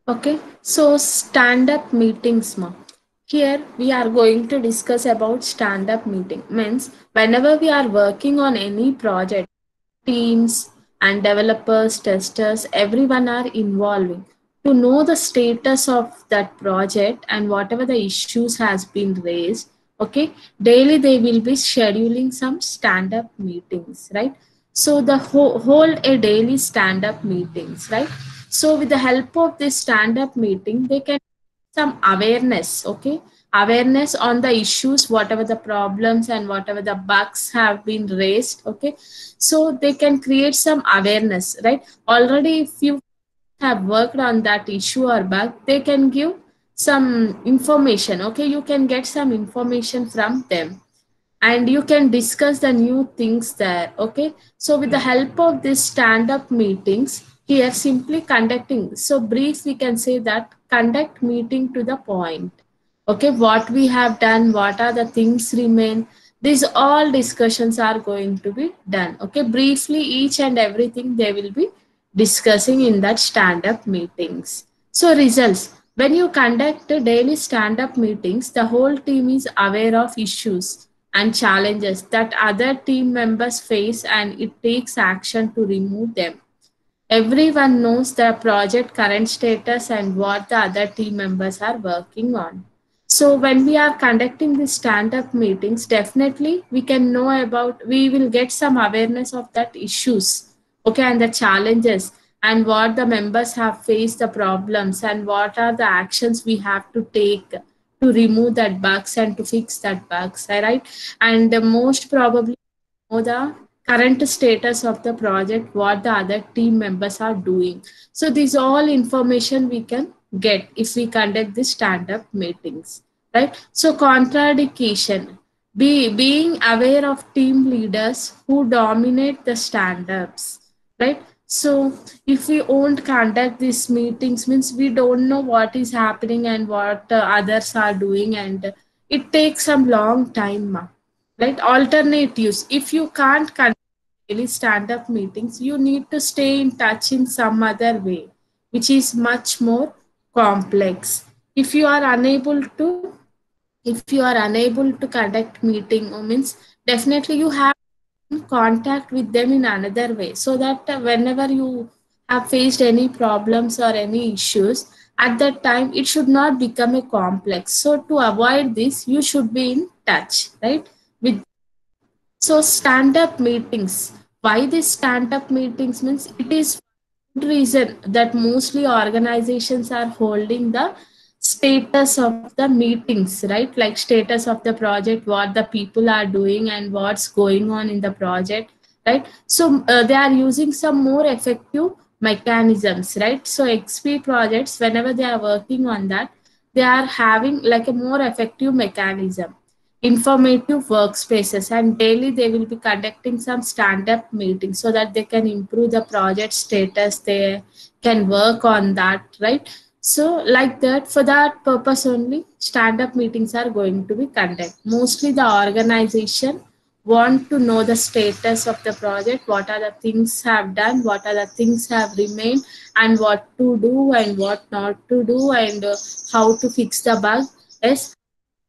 Okay, so stand-up meetings, ma. Here we are going to discuss about stand-up meeting. Means whenever we are working on any project, teams and developers, testers, everyone are involving to know the status of that project and whatever the issues has been raised. Okay, daily they will be scheduling some stand-up meetings, right? So the hold a daily stand-up meetings, right? So with the help of this stand-up meeting, they can some awareness, okay, awareness on the issues, whatever the problems and whatever the bugs have been raised, okay, so they can create some awareness, right? Already if you have worked on that issue or bug, they can give some information, okay, you can get some information from them and you can discuss the new things there, okay. So with the help of this stand up meetings, here simply conducting, so brief we can say that conduct meeting to the point, okay, what we have done, what are the things remain, these all discussions are going to be done, okay, briefly each and everything they will be discussing in that stand up meetings. So results, when you conduct daily stand up meetings, the whole team is aware of issues and challenges that other team members face and it takes action to remove them. Everyone knows the project current status and what the other team members are working on. So when we are conducting these stand-up meetings, definitely we can know about, we will get some awareness of that issues, okay, and the challenges and what the members have faced the problems and what are the actions we have to take to remove that bugs and to fix that bugs, right? And most probably know the current status of the project, what the other team members are doing. So these all information we can get if we conduct the stand-up meetings, right? So contradiction, being aware of team leaders who dominate the stand-ups, right? So if we won't conduct these meetings, means we don't know what is happening and what others are doing, and it takes some long time, right? Alternatives, if you can't conduct daily stand up meetings, you need to stay in touch in some other way, which is much more complex. If you are unable to, if you are unable to conduct meeting, means definitely you have contact with them in another way, so that whenever you have faced any problems or any issues, at that time it should not become a complex. So to avoid this, you should be in touch, right, with. So stand up meetings. Why this stand up meetings means, it is one reason that mostly organizations are holding the status of the meetings, right? Like status of the project, what the people are doing and what's going on in the project, right? So they are using some more effective mechanisms, right? So XP projects, whenever they are working on that, they are having like a more effective mechanism, informative workspaces, and daily they will be conducting some stand-up meetings so that they can improve the project status, they can work on that, right? So like that, for that purpose only stand-up meetings are going to be conducted. Mostly the organization want to know the status of the project, what are the things have done, what are the things have remained, and what to do and what not to do, and how to fix the bug, yes,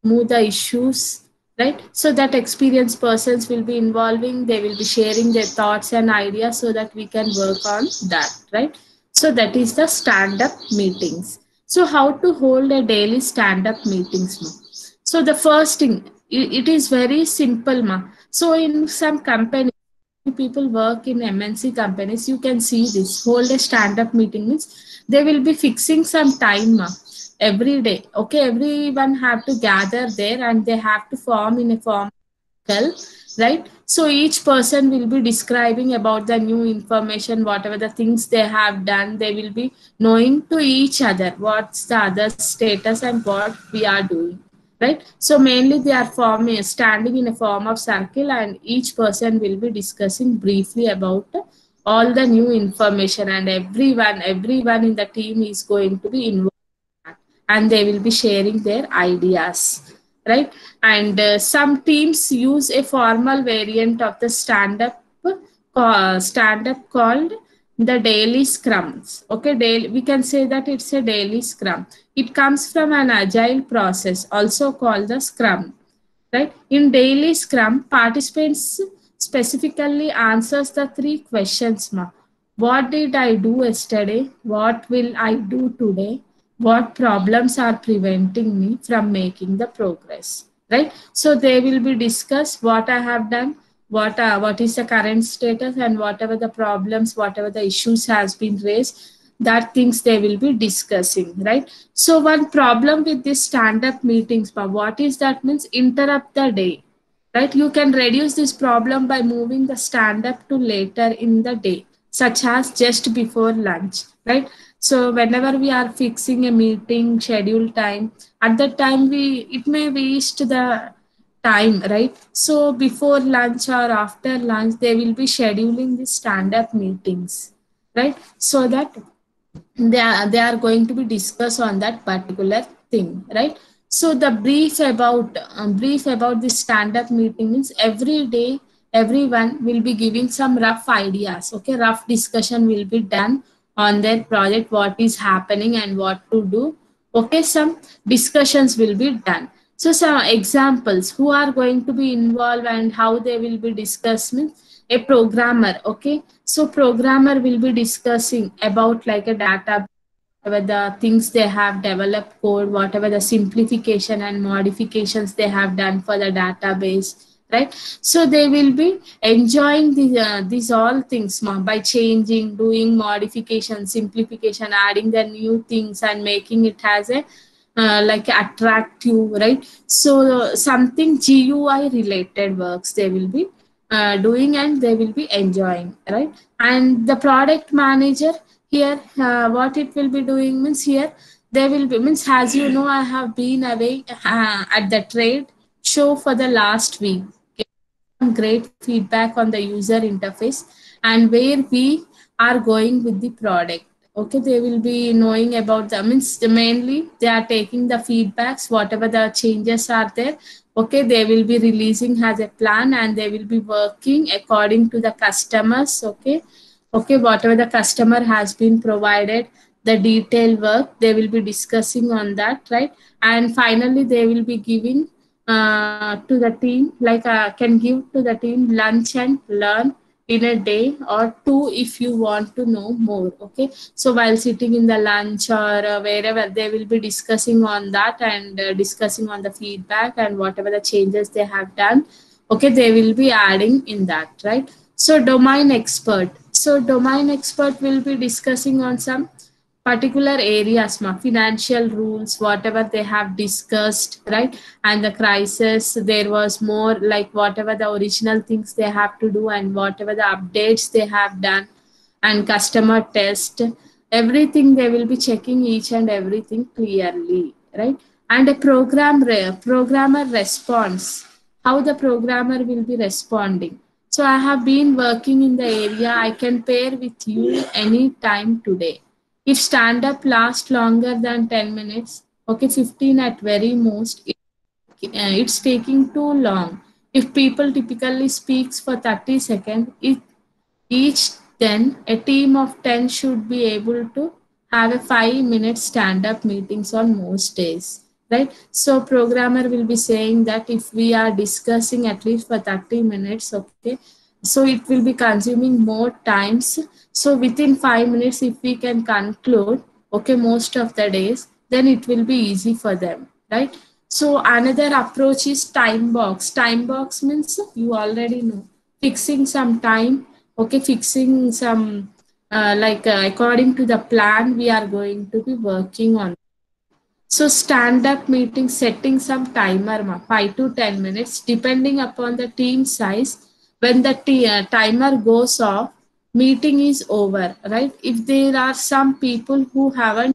remove the issues, right? So that experienced persons will be involving, they will be sharing their thoughts and ideas so that we can work on that, right? So that is the stand up meetings. So how to hold a daily stand up meetings, ma? So the first thing, it is very simple, ma. So in some companies, people work in MNC companies, you can see this hold a stand up meeting means they will be fixing some time, every day, okay, everyone have to gather there and they have to form in a form, right? So each person will be describing about the new information, whatever the things they have done, they will be knowing to each other what's the other status and what we are doing, right? So mainly they are forming standing in a form of circle and each person will be discussing briefly about all the new information, and everyone in the team is going to be involved and they will be sharing their ideas, right? And some teams use a formal variant of the stand up called the daily scrums. Okay, daily, we can say that it's a daily scrum. It comes from an agile process, also called the scrum. Right? In daily scrum, participants specifically answers the three questions. What did I do yesterday? What will I do today? What problems are preventing me from making the progress? Right? So they will be discussed what I have done, what is the current status, and whatever the problems, whatever the issues has been raised, that things they will be discussing, right? So one problem with this stand up meetings, what is that means interrupt the day, right? You can reduce this problem by moving the stand up to later in the day, such as just before lunch, right? So whenever we are fixing a meeting schedule time, at that time we it may reach to the time, right? So before lunch or after lunch they will be scheduling the stand up meetings, right? So that they are going to be discussed on that particular thing, right? So the brief about this stand up meeting means every day everyone will be giving some rough ideas. Okay, rough discussion will be done on their project, what is happening and what to do. Okay, some discussions will be done. So some examples who are going to be involved and how they will be discussed means a programmer. Okay, so programmer will be discussing about like a data, whatever the things they have developed code, whatever the simplification and modifications they have done for the database, right? So they will be enjoying these all things by changing, doing modification, simplification, adding the new things and making it as a like attractive, right? So something GUI related works they will be doing and they will be enjoying, right? And the product manager here, what it will be doing means here they will be means, as you know, I have been away at the trade show for the last week. Some great feedback on the user interface and where we are going with the product. Okay, they will be knowing about the means mainly they are taking the feedbacks, whatever the changes are there. Okay, they will be releasing as a plan and they will be working according to the customers. Okay, okay, whatever the customer has been provided, the detailed work they will be discussing on that, right? And finally they will be giving to the team, like can give to the team lunch and learn in a day or two if you want to know more. Okay, so while sitting in the lunch or wherever they will be discussing on that and discussing on the feedback and whatever the changes they have done. Okay, they will be adding in that, right? So domain expert will be discussing on some particular areas, financial rules, whatever they have discussed, right? And the crisis, there was more like whatever the original things they have to do and whatever the updates they have done, and customer test, everything they will be checking each and everything clearly, right? And a programmer response, how the programmer will be responding. So I have been working in the area, I can pair with you anytime today. If stand up lasts longer than 10 minutes, okay, 15 at very most, it's taking too long. If people typically speaks for 30 seconds, each, then a team of 10 should be able to have a 5-minute stand up meetings on most days, right? So programmer will be saying that if we are discussing at least for 30 minutes, okay, so it will be consuming more times. So within 5 minutes if we can conclude, okay, most of the days, then it will be easy for them, right? So another approach is time box means you already know, fixing some time. Okay, fixing some according to the plan we are going to be working on. So stand up meeting, setting some timer, 5 to 10 minutes depending upon the team size. When the timer goes off, meeting is over, right? If there are some people who haven't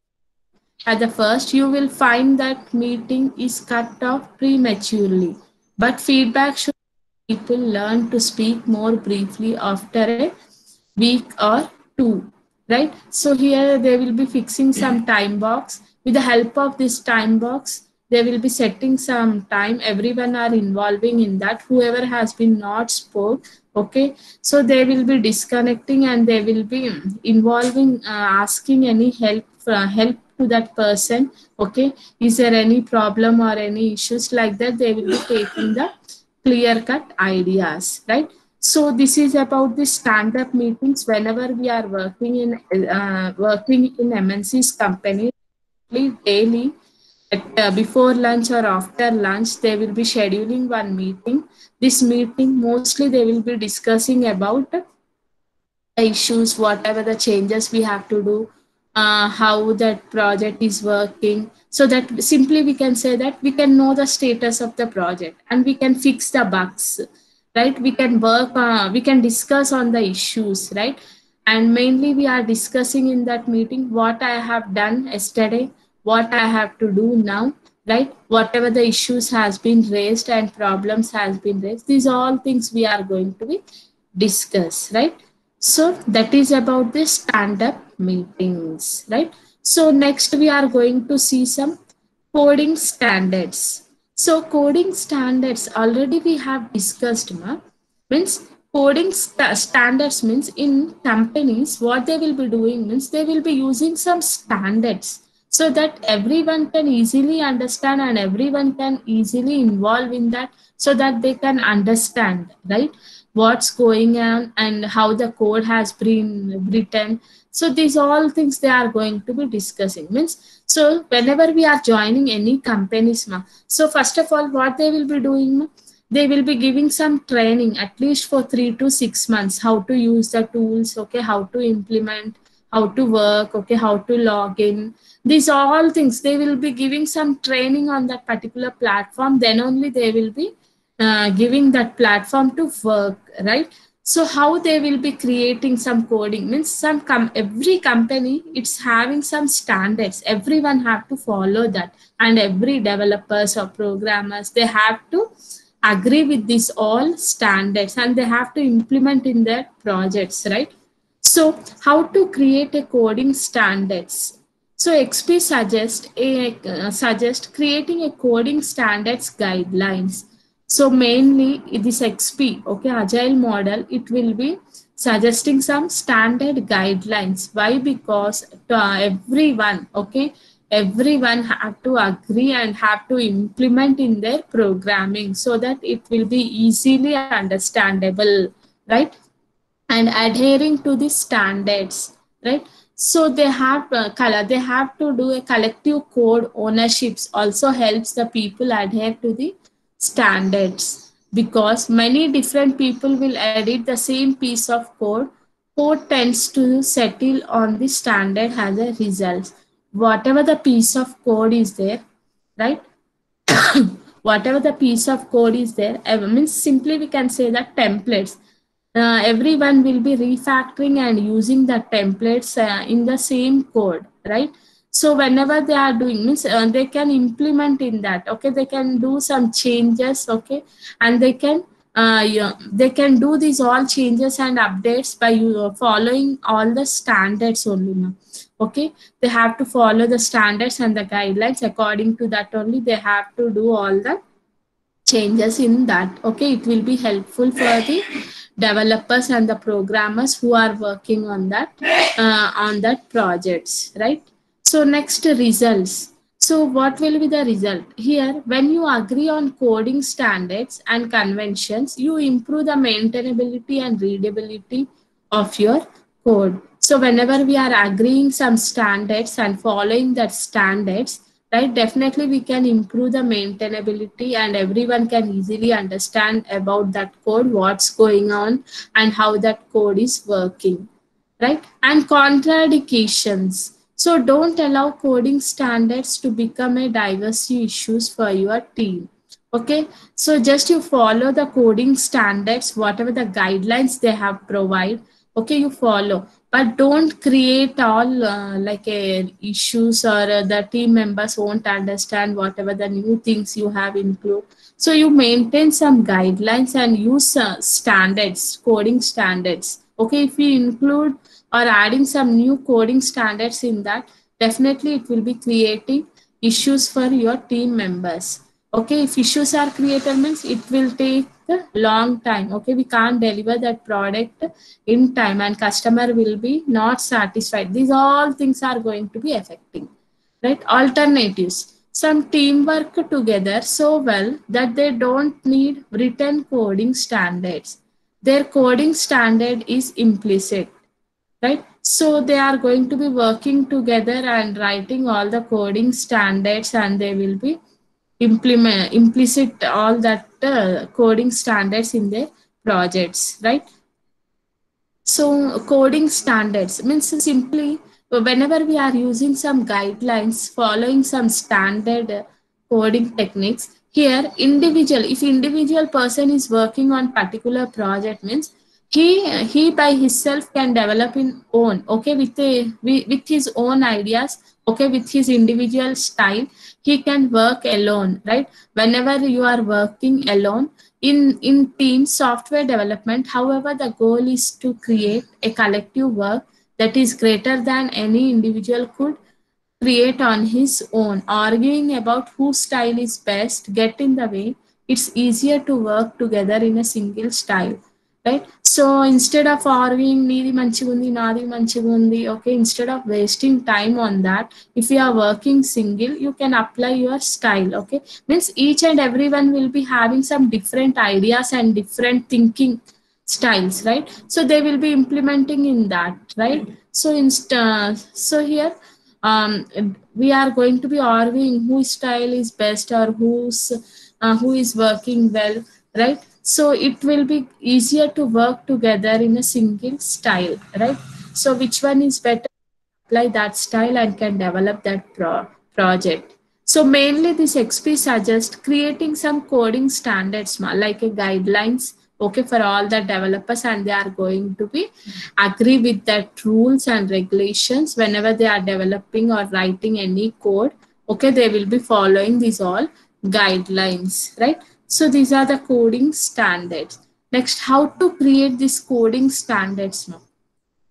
at the first, you will find that meeting is cut off prematurely, but feedback should people learn to speak more briefly after a week or two, right? So here they will be fixing some time box. With the help of this time box, they will be setting some time, everyone are involving in that, whoever has been not spoke, okay, so they will be disconnecting and they will be involving, asking any help to that person, okay, is there any problem or any issues, like that they will be taking the clear cut ideas, right? So this is about the stand up meetings whenever we are working in MNC's company daily at, before lunch or after lunch they will be scheduling one meeting. This meeting mostly they will be discussing about the issues, whatever the changes we have to do, how that project is working. So that simply we can say that we can know the status of the project and we can fix the bugs, right? We can we can discuss on the issues, right? And mainly we are discussing in that meeting what I have done yesterday, what I have to do now, right? Whatever the issues has been raised and problems has been raised, these all things we are going to be discuss, right? So that is about the stand up meetings, right? So next we are going to see some coding standards. So coding standards already we have discussed, means coding standards means in companies what they will be doing means they will be using some standards so that everyone can easily understand and everyone can easily involve in that, so that they can understand, right, what's going on and how the code has been written. So these all things they are going to be discussing, means so whenever we are joining any companies, so first of all what they will be doing, they will be giving some training at least for 3 to 6 months, how to use the tools, okay, how to implement, how to work, okay, how to log in. These all things they will be giving some training on that particular platform, then only they will be giving that platform to work, right? So how they will be creating some coding means every company it's having some standards, everyone have to follow that, and every developers or programmers they have to agree with these all standards and they have to implement in their projects, right? So how to create a coding standards? So XP suggest creating a coding standards guidelines. So mainly this XP, okay, agile model, it will be suggesting some standard guidelines. Why? Because everyone, okay, everyone have to agree and have to implement in their programming so that it will be easily understandable, right? And adhering to the standards, right? So they have to do a collective code ownerships also helps the people adhere to the standards, because many different people will edit the same piece of code tends to settle on the standard as a result. Whatever the piece of code is there, right? Whatever the piece of code is there, means simply we can say that templates, everyone will be refactoring and using the templates in the same code, right? So whenever they are doing means they can implement in that, okay, they can do some changes, okay, and yeah, they can do these all changes and updates by following all the standards only, okay. They have to follow the standards and the guidelines, according to that only they have to do all the changes in that, okay. It will be helpful for the developers and the programmers who are working on that projects, right? So next, results. So what will be the result here? When you agree on coding standards and conventions, you improve the maintainability and readability of your code. So whenever we are agreeing some standards and following that standards, right, definitely we can improve the maintainability and everyone can easily understand about that code, what's going on and how that code is working, right? And contradictions. So don't allow coding standards to become a diversity issues for your team. Okay, so just you follow the coding standards, whatever the guidelines they have provide, okay, you follow, but don't create all like a issues or the team members won't understand whatever the new things you have include. So you maintain some guidelines and use standards, coding standards, okay. If you include or adding some new coding standards in that, definitely it will be creating issues for your team members. Okay, if issues are created means it will take a long time. Okay, we can't deliver that product in time and customer will be not satisfied. These all things are going to be affecting, right? Alternatives, some team work together so well that they don't need written coding standards. Their coding standard is implicit, right? So they are going to be working together and writing all the coding standards, and they will be implement implicit all that coding standards in their projects, right? So coding standards means simply whenever we are using some guidelines, following some standard coding techniques. Here, individual, if individual person is working on particular project means he by himself can develop in own, okay, with his own ideas, okay, with his individual style, he can work alone, right? Whenever you are working alone, in team software development, however, the goal is to create a collective work that is greater than any individual could create on his own. Arguing about whose style is best get in the way. It's easier to work together in a single style, right? So instead of arguing needi manchigundi nadi manchigundi, okay, instead of wasting time on that, if you are working single, you can apply your style, okay? Means each and everyone will be having some different ideas and different thinking styles, right? So they will be implementing in that, right? So so here we are going to be arguing whose style is best or who is working well, right? So it will be easier to work together in a single style, right? So which one is better, apply that style and can develop that project. So mainly this XP suggests creating some coding standards like a guidelines, okay, for all the developers, and they are going to be agree with that rules and regulations whenever they are developing or writing any code. Okay, they will be following these all guidelines, right? So these are the coding standards. Next, how to create these coding standards now.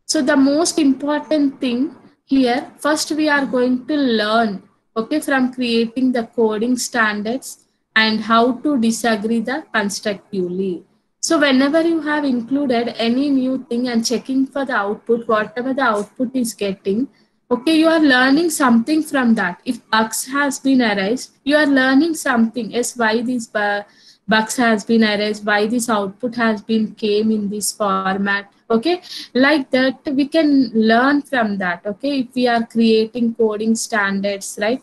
So the most important thing here, first we are going to learn, okay, from creating the coding standards and how to disagree the constructively. So whenever you have included any new thing and checking for the output, whatever the output is getting, okay, you are learning something from that. If bugs has been erased, you are learning something. Yes, why these bugs has been erased, why this output has been came in this format, okay, like that we can learn from that, okay, if we are creating coding standards, right?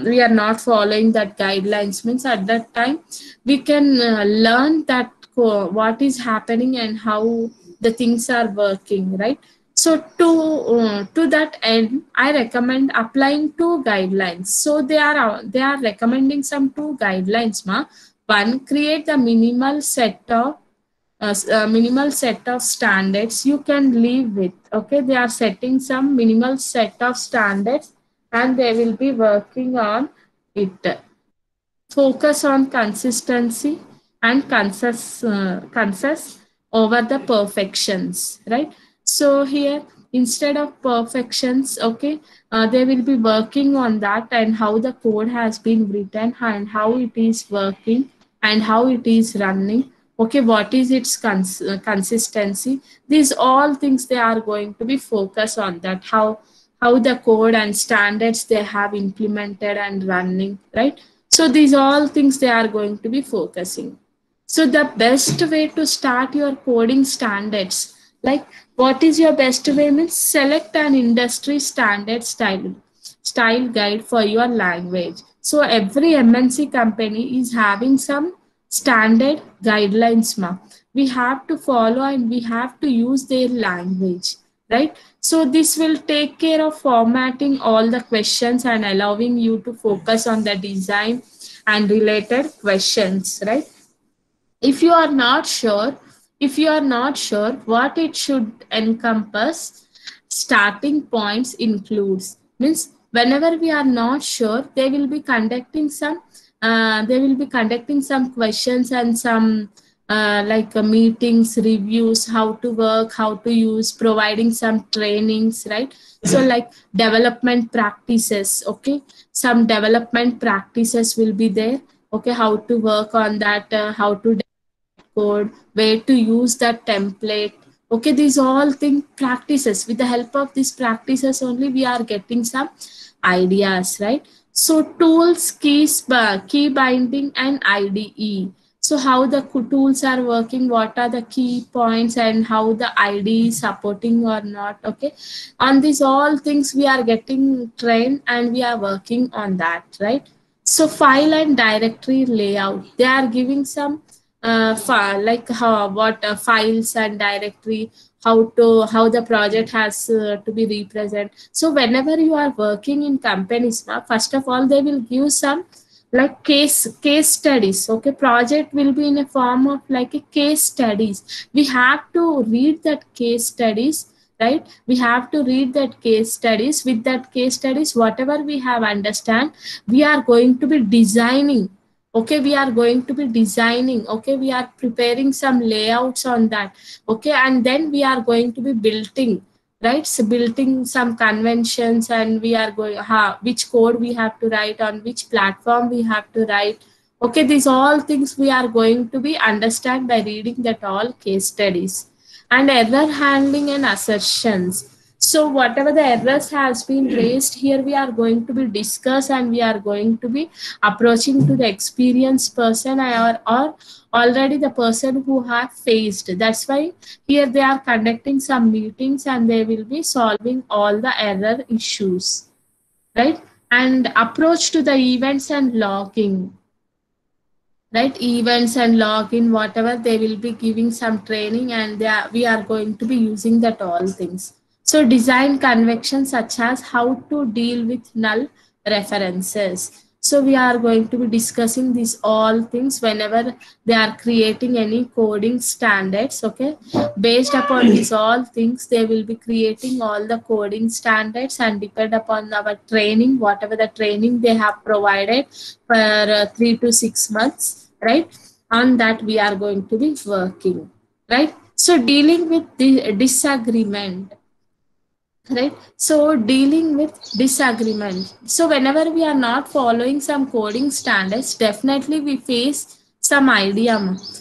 We are not following that guidelines means at that time we can learn that what is happening and how the things are working, right? So to that end, I recommend applying two guidelines. So they are recommending some two guidelines, ma. One, create the minimal set of standards you can live with. Okay, they are setting some minimal set of standards and they will be working on it. Focus on consistency and consensus over the perfections, right? So here, instead of perfections, okay, they will be working on that and how the code has been written and how it is working and how it is running, okay, what is its consistency. These all things they are going to be focused on that, how the code and standards they have implemented and running, right? So these all things they are going to be focusing. So the best way to start your coding standards, like what is your best way means select an industry standard style guide for your language. So every MNC company is having some standard guidelines, ma. We have to follow and we have to use their language, right? So this will take care of formatting all the questions and allowing you to focus on the design and related questions, right? If you are not sure, if you are not sure what it should encompass, starting points includes means whenever we are not sure, they will be conducting some questions and some meetings, reviews, how to work, how to use, providing some trainings, right? So like development practices, okay, some development practices will be there, okay, how to work on that, how to code, where to use that template. Okay, these all thing practices. With the help of these practices only, we are getting some ideas, right? So tools, keys, key binding, and IDE. So how the tools are working, what are the key points, and how the IDE is supporting or not. Okay, on these all things we are getting trained and we are working on that, right? So file and directory layout, they are giving some like how what files and directory, how the project has to be represent. So whenever you are working in companies, first of all they will give some like case studies. Okay, project will be in a form of like a case studies. We have to read that case studies, right? We have to read that case studies. With that case studies, whatever we have understand, we are going to be designing. Okay, we are going to be designing. Okay, we are preparing some layouts on that. Okay, and then we are going to be building, right? So building some conventions, and we are going which code we have to write, on which platform we have to write. Okay, these all things we are going to be understand by reading that all case studies. And error handling and assertions. So whatever the errors has been raised here, we are going to be discuss, and we are going to be approaching to the experienced person, or already the person who have faced. That's why here they are conducting some meetings, and they will be solving all the error issues, right? And approach to the events and logging, right? Events and login, whatever, they will be giving some training, and we are going to be using that all things. So design convection, such as how to deal with null references. So we are going to be discussing these all things whenever they are creating any coding standards. Okay, based upon these all things, they will be creating all the coding standards, and depend upon our training, whatever the training they have provided for 3 to 6 months, right? On that we are going to be working, right? So dealing with the disagreement, right? So dealing with disagreement, so whenever we are not following some coding standards, definitely we face some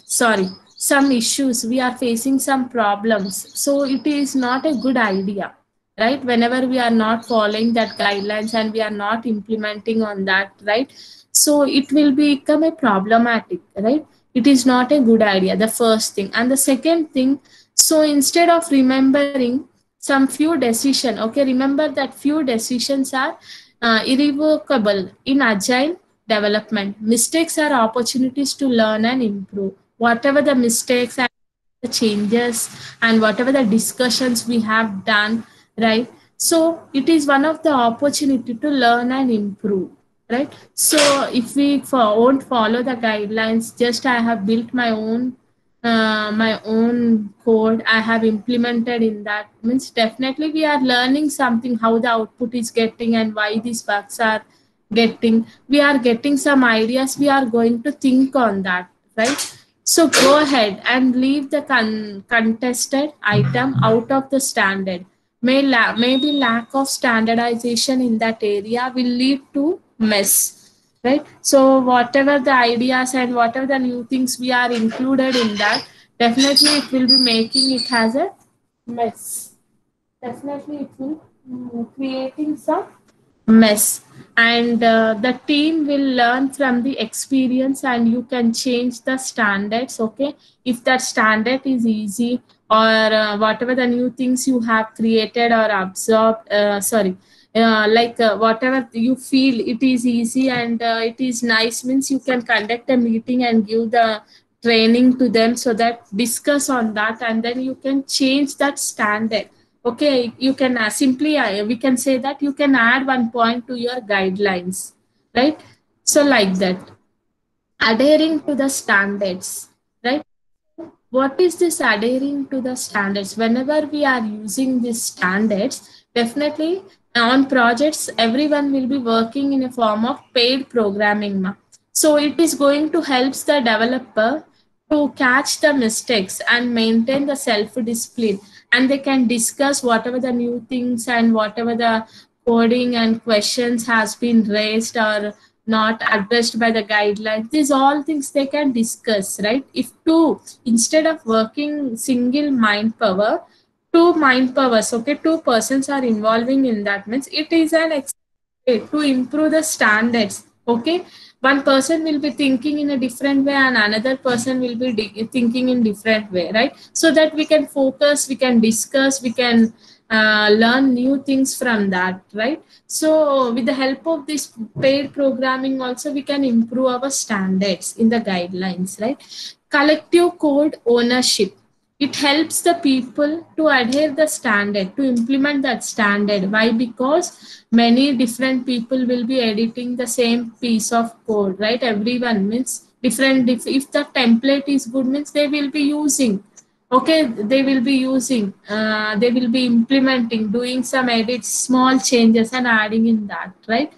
sorry, some issues, we are facing some problems. So it is not a good idea, right? Whenever we are not following that guidelines, and we are not implementing on that, right? So it will become a problematic, right? It is not a good idea, the first thing. And the second thing, so instead of remembering some few decision, okay, remember that few decisions are irrevocable in agile development. Mistakes are opportunities to learn and improve. Whatever the mistakes and the changes, and whatever the discussions we have done, right? So it is one of the opportunity to learn and improve, right? So if we won't follow the guidelines, just I have built my own code, I have implemented in that, means definitely we are learning something, how the output is getting and why these bugs are getting. We are getting some ideas, we are going to think on that, right? So go ahead and leave the contested item out of the standard. Maybe lack of standardization in that area will lead to mess, right? So whatever the ideas and whatever the new things we are included in that, definitely it will be making it has a mess. Definitely it will creating some mess. And the team will learn from the experience, and you can change the standards. Okay, if that standard is easy, or whatever the new things you have created or absorbed, whatever you feel it is easy, and it is nice, means you can conduct a meeting and give the training to them, so that discuss on that, and then you can change that standard. Okay, you can simply we can say that you can add one point to your guidelines, right? So like that, adhering to the standards, right? What is this adhering to the standards? Whenever we are using these standards, definitely on projects everyone will be working in a form of paid programming, so it is going to help the developer to catch the mistakes and maintain the self discipline, and they can discuss whatever the new things and whatever the coding and questions has been raised or not addressed by the guidelines. These all things they can discuss, right? If two, instead of working single mind power, two mind powers, okay, two persons are involving in that, means it is an to improve the standards. Okay, one person will be thinking in a different way and another person will be thinking in different way, right? So that we can focus, we can discuss, we can learn new things from that, right? So with the help of this paid programming also we can improve our standards in the guidelines, right? Collective code ownership, it helps the people to adhere the standard, to implement that standard. Why? Because many different people will be editing the same piece of code, right? Everyone means different, if the template is good means they will be using, okay, they will be using, they will be implementing, doing some edits, small changes and adding in that, right?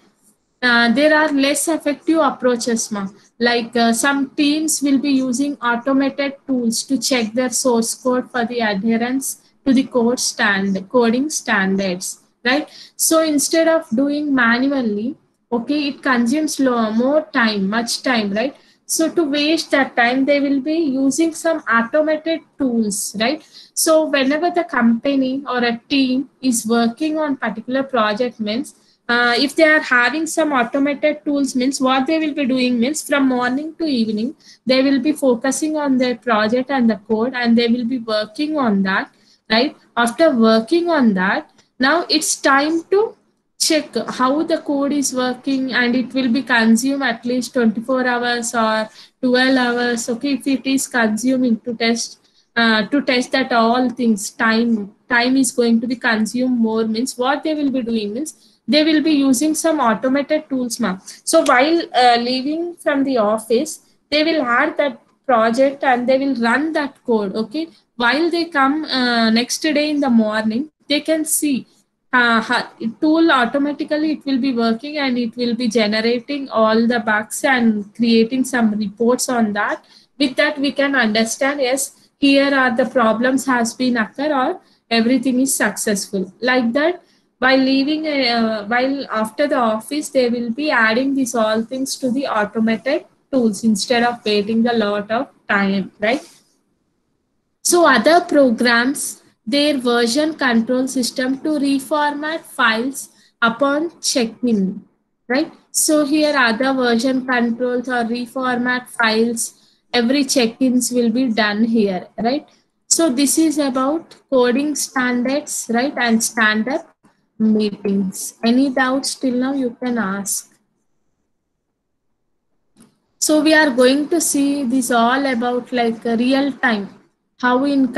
There are less effective approaches, like some teams will be using automated tools to check their source code for the adherence to the coding standards, right? So instead of doing manually, okay, it consumes more time, much time, right? So to waste that time, they will be using some automated tools, right? So whenever the company or a team is working on particular project, means if they are having some automated tools, means what they will be doing means from morning to evening they will be focusing on their project and the code and they will be working on that, right? After working on that, now it's time to check how the code is working, and it will be consume at least 24 hours or 12 hours, okay, if it is consuming to test that all things, time is going to be consumed more, means what they will be doing means they will be using some automated tools, ma'am. So while leaving from the office, they will add that project and they will run that code, okay? While they come next day in the morning, they can see tool automatically it will be working and it will be generating all the bugs and creating some reports on that. With that we can understand, yes, here are the problems has been occur or everything is successful, like that. While leaving while after the office they will be adding these all things to the automated tools instead of waiting a lot of time, right? So other programs, their version control system to reformat files upon check-in, right? So here other version controls or reformat files, every check-ins will be done here, right? So this is about coding standards, right? And stand-up meetings. Any doubts till now you can ask. So we are going to see this all about like real time, how in